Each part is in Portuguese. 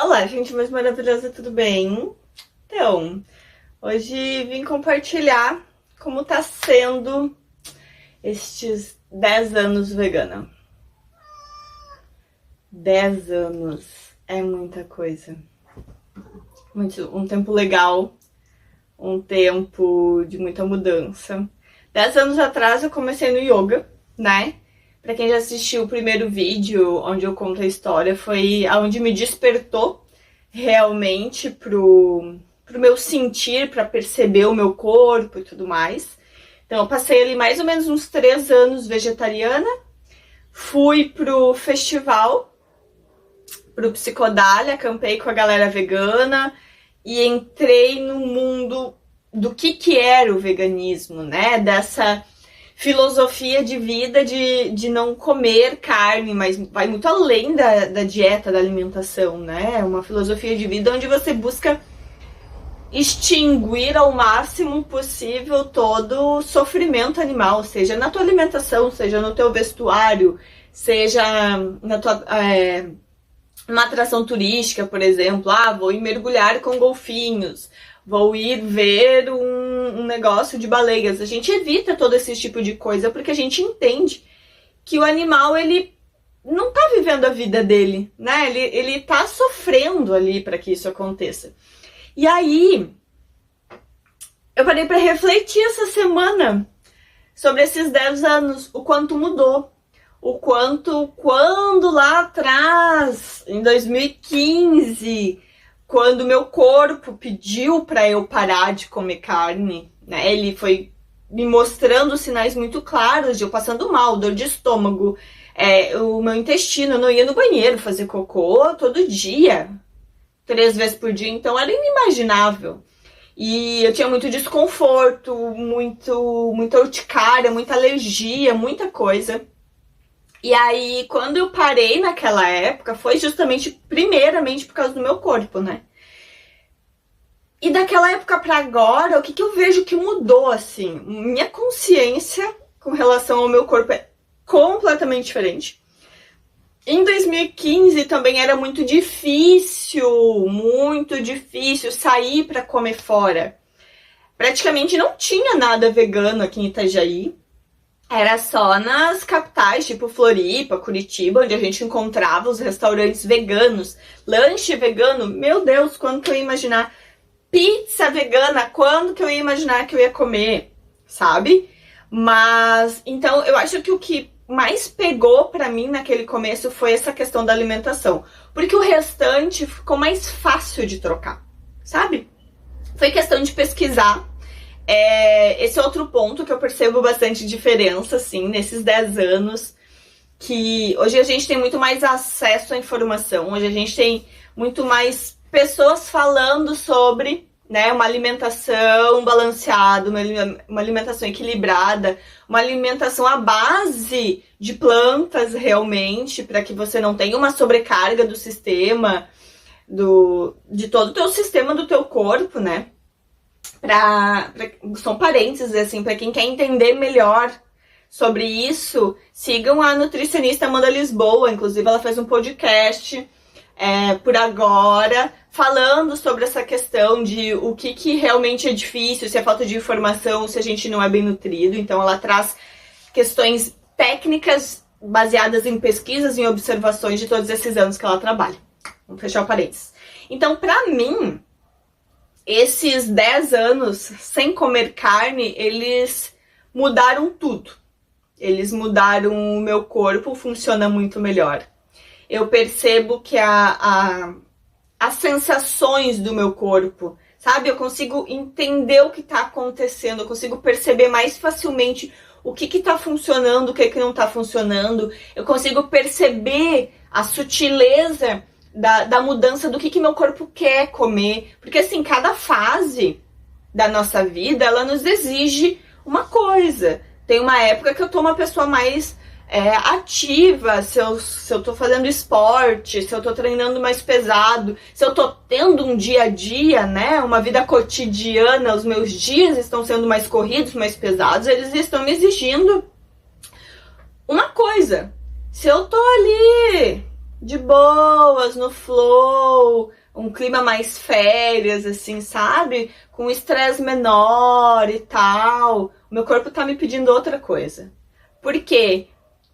Olá, gente mais maravilhosa, tudo bem? Então, hoje vim compartilhar como tá sendo estes 10 anos vegana. 10 anos é muita coisa. Um tempo legal, um tempo de muita mudança. 10 anos atrás eu comecei no yoga, né? Pra quem já assistiu o primeiro vídeo, onde eu conto a história, foi aonde me despertou realmente pro meu sentir, pra perceber o meu corpo e tudo mais. Então eu passei ali mais ou menos uns 3 anos vegetariana, fui pro festival, pro Psicodália, acampei com a galera vegana e entrei no mundo do que era o veganismo, né? Dessa filosofia de vida de não comer carne, mas vai muito além da dieta, da alimentação, né? É uma filosofia de vida onde você busca extinguir ao máximo possível todo sofrimento animal, seja na tua alimentação, seja no teu vestuário, seja na tua uma atração turística, por exemplo. Vou ir mergulhar com golfinhos, vou ir ver um negócio de baleias. A gente evita todo esse tipo de coisa porque a gente entende que o animal, ele não tá vivendo a vida dele, né? Ele tá sofrendo ali para que isso aconteça. E aí, eu parei para refletir essa semana sobre esses 10 anos, o quanto mudou. O quanto, quando lá atrás, em 2015... quando meu corpo pediu para eu parar de comer carne, né? Ele foi me mostrando sinais muito claros de eu passando mal, dor de estômago, o meu intestino, eu não ia no banheiro fazer cocô todo dia, 3 vezes por dia, então era inimaginável. E eu tinha muito desconforto, muita urticária, muita alergia, muita coisa. E aí, quando eu parei naquela época, foi justamente, primeiramente, por causa do meu corpo, né? E daquela época pra agora, o que eu vejo que mudou, assim? Minha consciência com relação ao meu corpo é completamente diferente. Em 2015 também era muito difícil sair pra comer fora. Praticamente não tinha nada vegano aqui em Itajaí. Era só nas capitais, tipo Floripa, Curitiba, onde a gente encontrava os restaurantes veganos. Lanche vegano, meu Deus, quando que eu ia imaginar? Pizza vegana, quando que eu ia imaginar que eu ia comer, sabe? Mas, então, eu acho que o que mais pegou pra mim naquele começo foi essa questão da alimentação. Porque o restante ficou mais fácil de trocar, sabe? Foi questão de pesquisar. Esse é outro ponto que eu percebo bastante diferença, assim, nesses 10 anos, que hoje a gente tem muito mais acesso à informação, hoje a gente tem muito mais pessoas falando sobre, né, uma alimentação balanceada, uma alimentação equilibrada, uma alimentação à base de plantas realmente, para que você não tenha uma sobrecarga do sistema, de todo o teu sistema do teu corpo, né? São parênteses, assim, para quem quer entender melhor sobre isso, sigam a nutricionista Amanda Lisboa. Inclusive ela faz um podcast por agora, falando sobre essa questão de o que realmente é difícil, se é falta de informação, se a gente não é bem nutrido. Então ela traz questões técnicas baseadas em pesquisas, em observações de todos esses anos que ela trabalha. Vamos fechar o parênteses. Então, pra mim, esses 10 anos sem comer carne, eles mudaram tudo. Eles mudaram o meu corpo, funciona muito melhor. Eu percebo que as sensações do meu corpo, sabe? Eu consigo entender o que tá acontecendo, eu consigo perceber mais facilmente o que tá funcionando, o que não tá funcionando. Eu consigo perceber a sutileza da mudança do que meu corpo quer comer. Porque, assim, cada fase da nossa vida, ela nos exige uma coisa. Tem uma época que eu tô uma pessoa mais ativa, se eu tô fazendo esporte, se eu tô treinando mais pesado, se eu tô tendo um dia a dia, né, uma vida cotidiana, os meus dias estão sendo mais corridos, mais pesados, eles estão me exigindo uma coisa. Se eu tô ali de boas, no flow, um clima mais férias, assim, sabe? Com estresse menor e tal. O meu corpo tá me pedindo outra coisa. Por quê?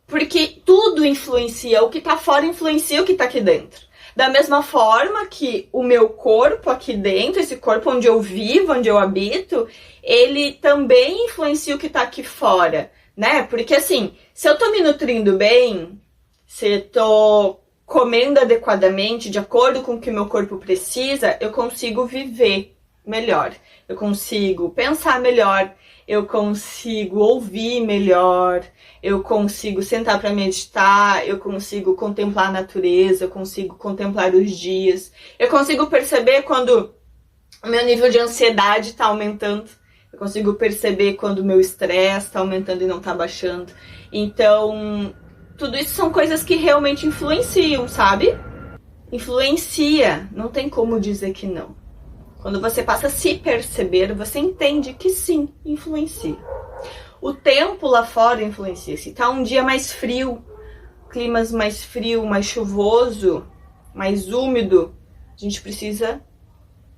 Porque tudo influencia, o que tá fora influencia o que tá aqui dentro. Da mesma forma que o meu corpo aqui dentro, esse corpo onde eu vivo, onde eu habito, ele também influencia o que tá aqui fora, né? Porque assim, se eu tô me nutrindo bem, se eu tô comendo adequadamente, de acordo com o que meu corpo precisa, eu consigo viver melhor, eu consigo pensar melhor, eu consigo ouvir melhor, eu consigo sentar para meditar, eu consigo contemplar a natureza, eu consigo contemplar os dias, eu consigo perceber quando o meu nível de ansiedade está aumentando, eu consigo perceber quando o meu estresse está aumentando e não está baixando. Então, tudo isso são coisas que realmente influenciam, sabe? Influencia, não tem como dizer que não. Quando você passa a se perceber, você entende que sim, influencia. O tempo lá fora influencia. Se tá um dia mais frio, climas mais frio, mais chuvoso, mais úmido, a gente precisa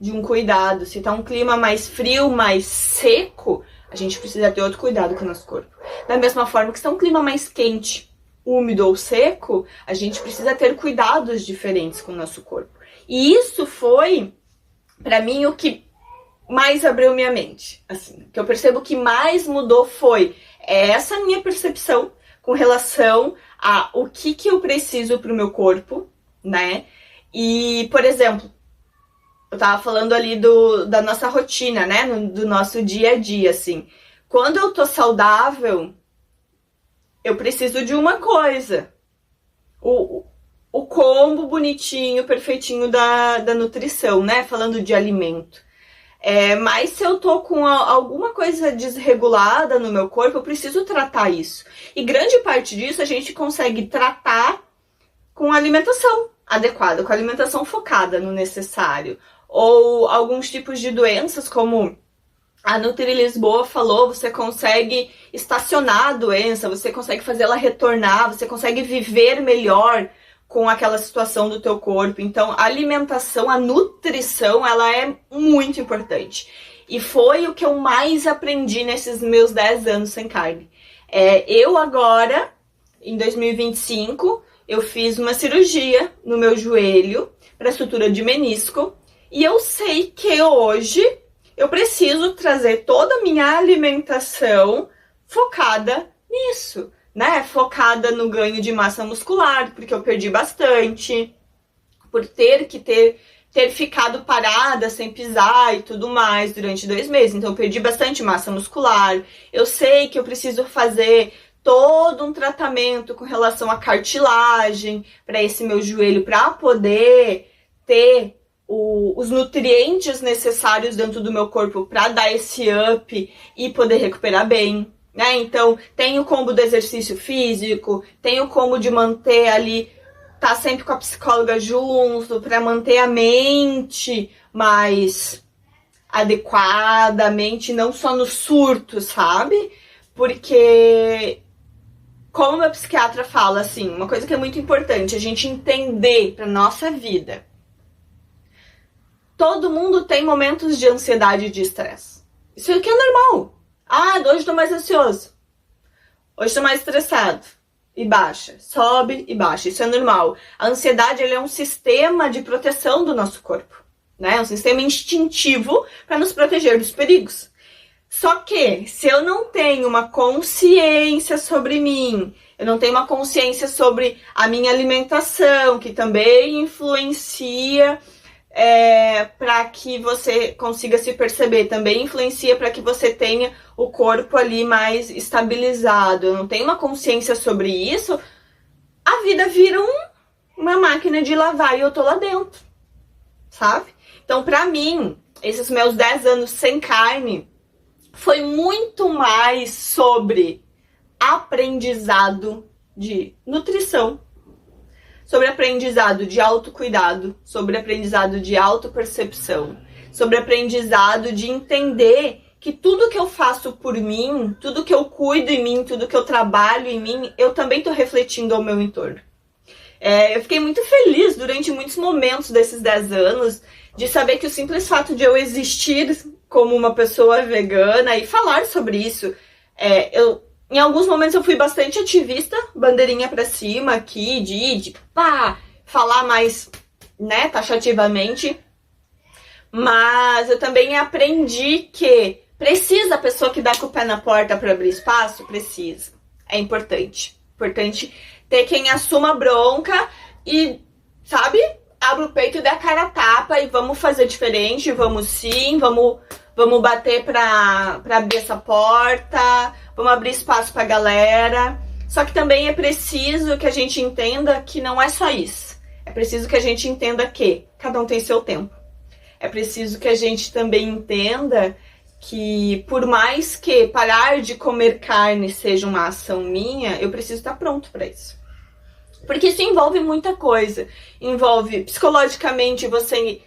de um cuidado. Se tá um clima mais frio, mais seco, a gente precisa ter outro cuidado com o nosso corpo. Da mesma forma que se tá um clima mais quente, úmido ou seco, a gente precisa ter cuidados diferentes com o nosso corpo. E isso foi, pra mim, o que mais abriu minha mente, assim, que eu percebo que mais mudou foi essa minha percepção com relação a o que eu preciso pro meu corpo, né? E, por exemplo, eu tava falando ali da nossa rotina, né? Do nosso dia a dia, assim. Quando eu tô saudável, eu preciso de uma coisa. O combo bonitinho, perfeitinho da nutrição, né? Falando de alimento. Mas se eu tô com alguma coisa desregulada no meu corpo, eu preciso tratar isso. E grande parte disso a gente consegue tratar com alimentação adequada, com alimentação focada no necessário. Ou alguns tipos de doenças, como a Nutri Lisboa falou, você consegue estacionar a doença, você consegue fazer ela retornar, você consegue viver melhor com aquela situação do teu corpo. Então, a alimentação, a nutrição, ela é muito importante. E foi o que eu mais aprendi nesses meus 10 anos sem carne. Eu agora, em 2025, eu fiz uma cirurgia no meu joelho para sutura de menisco. E eu sei que hoje eu preciso trazer toda a minha alimentação focada nisso, né? Focada no ganho de massa muscular, porque eu perdi bastante, por ter ficado parada sem pisar e tudo mais durante 2 meses. Então eu perdi bastante massa muscular. Eu sei que eu preciso fazer todo um tratamento com relação à cartilagem para esse meu joelho, para poder ter os nutrientes necessários dentro do meu corpo para dar esse up e poder recuperar bem, né? Então, tem o combo do exercício físico, tem o combo de manter ali, tá sempre com a psicóloga junto, para manter a mente mais adequada, a mente não só no surto, sabe? Porque, como meu psiquiatra fala, assim, uma coisa que é muito importante, a gente entender pra nossa vida. Todo mundo tem momentos de ansiedade e de estresse. Isso aqui é normal. Hoje eu tô mais ansioso. Hoje eu tô mais estressado. E baixa. Sobe e baixa. Isso é normal. A ansiedade, ele é um sistema de proteção do nosso corpo, né? É um sistema instintivo para nos proteger dos perigos. Só que, se eu não tenho uma consciência sobre mim, eu não tenho uma consciência sobre a minha alimentação, que também influencia para que você consiga se perceber, também influencia para que você tenha o corpo ali mais estabilizado. Eu não tenho uma consciência sobre isso, a vida vira uma máquina de lavar e eu tô lá dentro, sabe? Então, pra mim, esses meus 10 anos sem carne foi muito mais sobre aprendizado de nutrição, sobre aprendizado de autocuidado, sobre aprendizado de autopercepção, sobre aprendizado de entender que tudo que eu faço por mim, tudo que eu cuido em mim, tudo que eu trabalho em mim, eu também tô refletindo ao meu entorno. Eu fiquei muito feliz durante muitos momentos desses 10 anos de saber que o simples fato de eu existir como uma pessoa vegana e falar sobre isso, em alguns momentos eu fui bastante ativista, bandeirinha pra cima aqui, falar mais, né, taxativamente, mas eu também aprendi que precisa a pessoa que dá com o pé na porta para abrir espaço, precisa, é importante ter quem assuma a bronca e, sabe, abre o peito e dê a cara a tapa e vamos fazer diferente, vamos sim, vamos bater pra abrir essa porta, vamos abrir espaço pra galera. Só que também é preciso que a gente entenda que não é só isso. É preciso que a gente entenda que cada um tem seu tempo. É preciso que a gente também entenda que por mais que parar de comer carne seja uma ação minha, eu preciso estar pronto para isso. Porque isso envolve muita coisa. Envolve psicologicamente você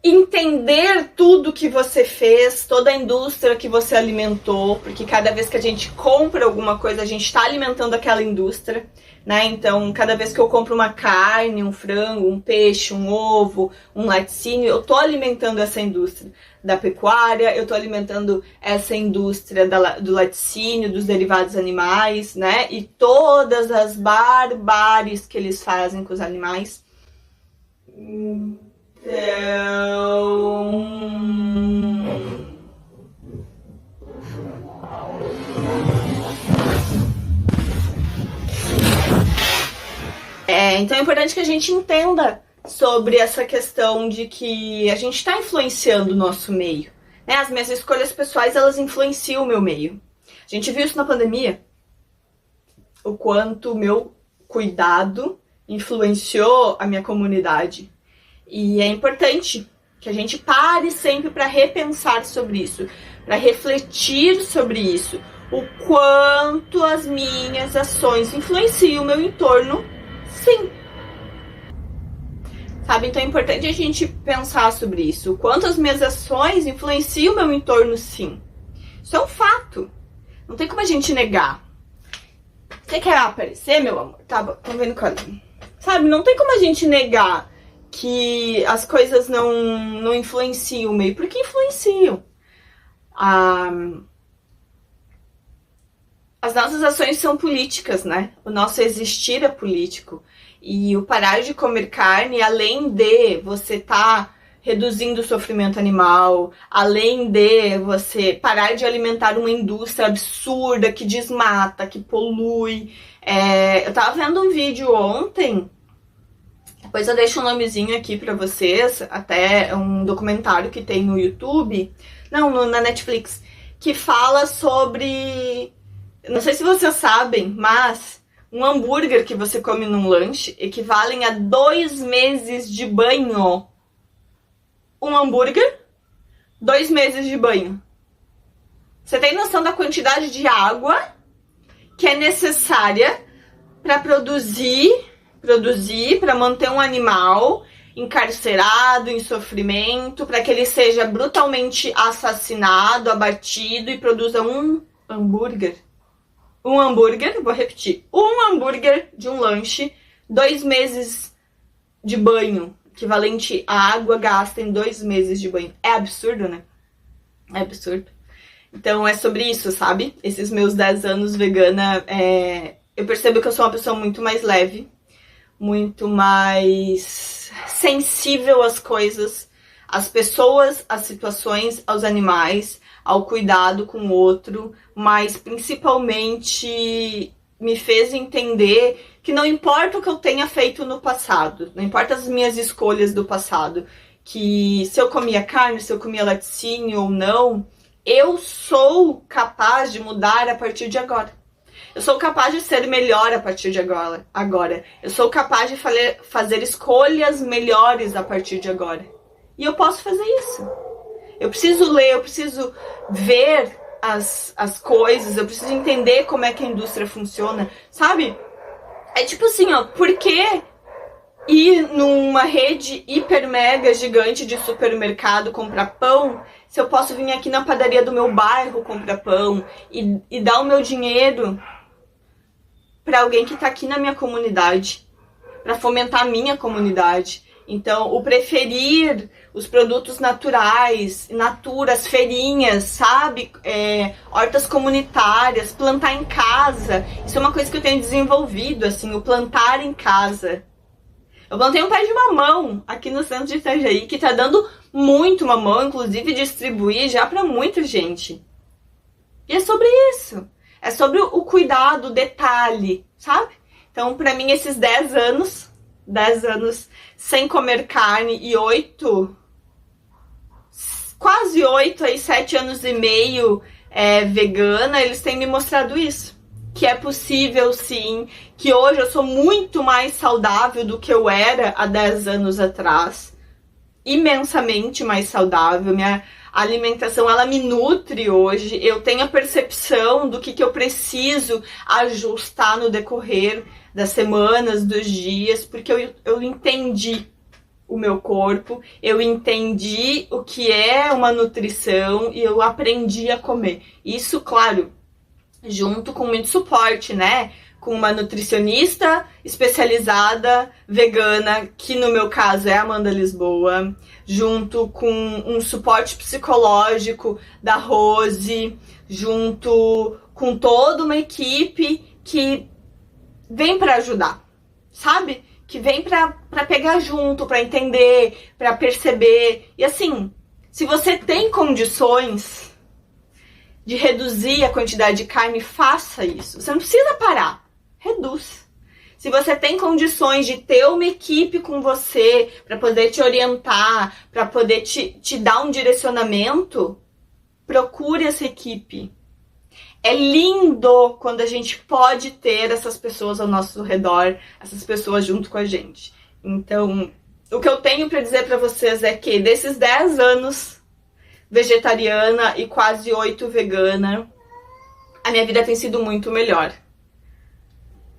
entender tudo que você fez, toda a indústria que você alimentou, porque cada vez que a gente compra alguma coisa, a gente está alimentando aquela indústria, né? Então, cada vez que eu compro uma carne, um frango, um peixe, um ovo, um laticínio, eu tô alimentando essa indústria da pecuária, eu tô alimentando essa indústria do laticínio, dos derivados animais, né? E todas as barbáries que eles fazem com os animais. Então é importante que a gente entenda sobre essa questão de que a gente está influenciando o nosso meio, né? As minhas escolhas pessoais, elas influenciam o meu meio. A gente viu isso na pandemia, o quanto o meu cuidado influenciou a minha comunidade. E é importante que a gente pare sempre para repensar sobre isso, para refletir sobre isso, o quanto as minhas ações influenciam o meu entorno, sim. Sabe, então é importante a gente pensar sobre isso, o quanto as minhas ações influenciam o meu entorno, sim. Isso é um fato, não tem como a gente negar. Você quer aparecer, meu amor? Tá bom, tô vendo qual. Sabe, não tem como a gente negar que as coisas não influenciam o meio, porque influenciam. As nossas ações são políticas, né? O nosso existir é político. E o parar de comer carne, além de você estar reduzindo o sofrimento animal, além de você parar de alimentar uma indústria absurda que desmata, que polui. Eu tava vendo um vídeo ontem, depois eu deixo um nomezinho aqui pra vocês, até um documentário que tem no YouTube, na Netflix, que fala sobre, não sei se vocês sabem, mas um hambúrguer que você come num lanche equivalem a 2 meses de banho. Um hambúrguer, 2 meses de banho. Você tem noção da quantidade de água que é necessária para produzir, para manter um animal encarcerado, em sofrimento, para que ele seja brutalmente assassinado, abatido e produza um hambúrguer? Um hambúrguer, vou repetir, um hambúrguer de um lanche, 2 meses de banho, equivalente à água gasta em 2 meses de banho. É absurdo, né? É absurdo. Então é sobre isso, sabe? Esses meus 10 anos vegana, eu percebo que eu sou uma pessoa muito mais leve, muito mais sensível às coisas, às pessoas, às situações, aos animais, ao cuidado com o outro, mas principalmente me fez entender que não importa o que eu tenha feito no passado, não importa as minhas escolhas do passado, que se eu comia carne, se eu comia laticínio ou não, eu sou capaz de mudar a partir de agora. Eu sou capaz de ser melhor a partir de agora. Eu sou capaz de fazer escolhas melhores a partir de agora. E eu posso fazer isso. Eu preciso ler, eu preciso ver as coisas, eu preciso entender como é que a indústria funciona, sabe? É tipo assim, ó, por que ir numa rede hiper mega gigante de supermercado comprar pão, se eu posso vir aqui na padaria do meu bairro comprar pão e dar o meu dinheiro para alguém que tá aqui na minha comunidade, para fomentar a minha comunidade. Então, o preferir os produtos naturais, naturas, feirinhas, sabe? Hortas comunitárias, plantar em casa. Isso é uma coisa que eu tenho desenvolvido, assim, o plantar em casa. Eu plantei um pé de mamão aqui no centro de Itajaí, que tá dando muito mamão, inclusive distribuir já para muita gente. E é sobre isso. É sobre o cuidado, o detalhe, sabe? Então, para mim, esses 10 anos sem comer carne e quase 8 aí, 7 anos e meio vegana, eles têm me mostrado isso. Que é possível, sim, que hoje eu sou muito mais saudável do que eu era há 10 anos atrás. Imensamente mais saudável. Minha alimentação, ela me nutre hoje. Eu tenho a percepção do que eu preciso ajustar no decorrer das semanas, dos dias, porque eu entendi o meu corpo, eu entendi o que é uma nutrição e eu aprendi a comer. Isso, claro, junto com muito suporte, né? Com uma nutricionista especializada vegana, que no meu caso é a Amanda Lisboa, junto com um suporte psicológico da Rose, junto com toda uma equipe que vem para ajudar, sabe? Que vem para pegar junto, para entender, para perceber. E assim, se você tem condições de reduzir a quantidade de carne, faça isso. Você não precisa parar. Reduz. Se você tem condições de ter uma equipe com você para poder te orientar, para poder te dar um direcionamento, procure essa equipe. É lindo quando a gente pode ter essas pessoas ao nosso redor, essas pessoas junto com a gente. Então, o que eu tenho para dizer para vocês é que desses 10 anos vegetariana e quase 8 vegana, a minha vida tem sido muito melhor.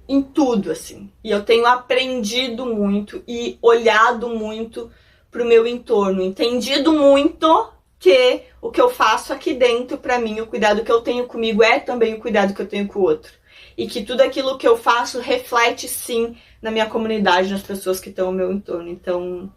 Em tudo, assim. E eu tenho aprendido muito e olhado muito pro meu entorno. Entendido muito que o que eu faço aqui dentro, pra mim, o cuidado que eu tenho comigo é também o cuidado que eu tenho com o outro. E que tudo aquilo que eu faço reflete, sim, na minha comunidade, nas pessoas que estão ao meu entorno. Então,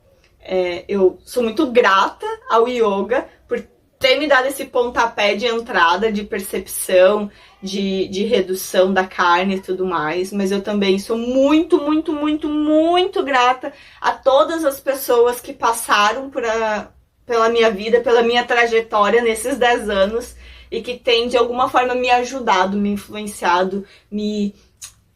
eu sou muito grata ao yoga por ter me dado esse pontapé de entrada, de percepção, de redução da carne e tudo mais, mas eu também sou muito, muito, muito, muito grata a todas as pessoas que passaram pela minha vida, pela minha trajetória nesses 10 anos e que têm de alguma forma me ajudado, me influenciado, me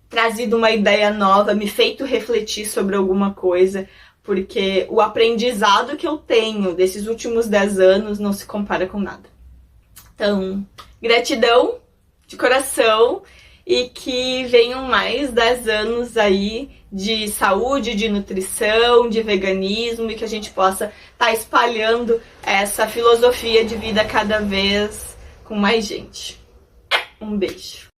trazido uma ideia nova, me feito refletir sobre alguma coisa, porque o aprendizado que eu tenho desses últimos 10 anos não se compara com nada. Então, gratidão de coração e que venham mais 10 anos aí de saúde, de nutrição, de veganismo e que a gente possa estar espalhando essa filosofia de vida cada vez com mais gente. Um beijo.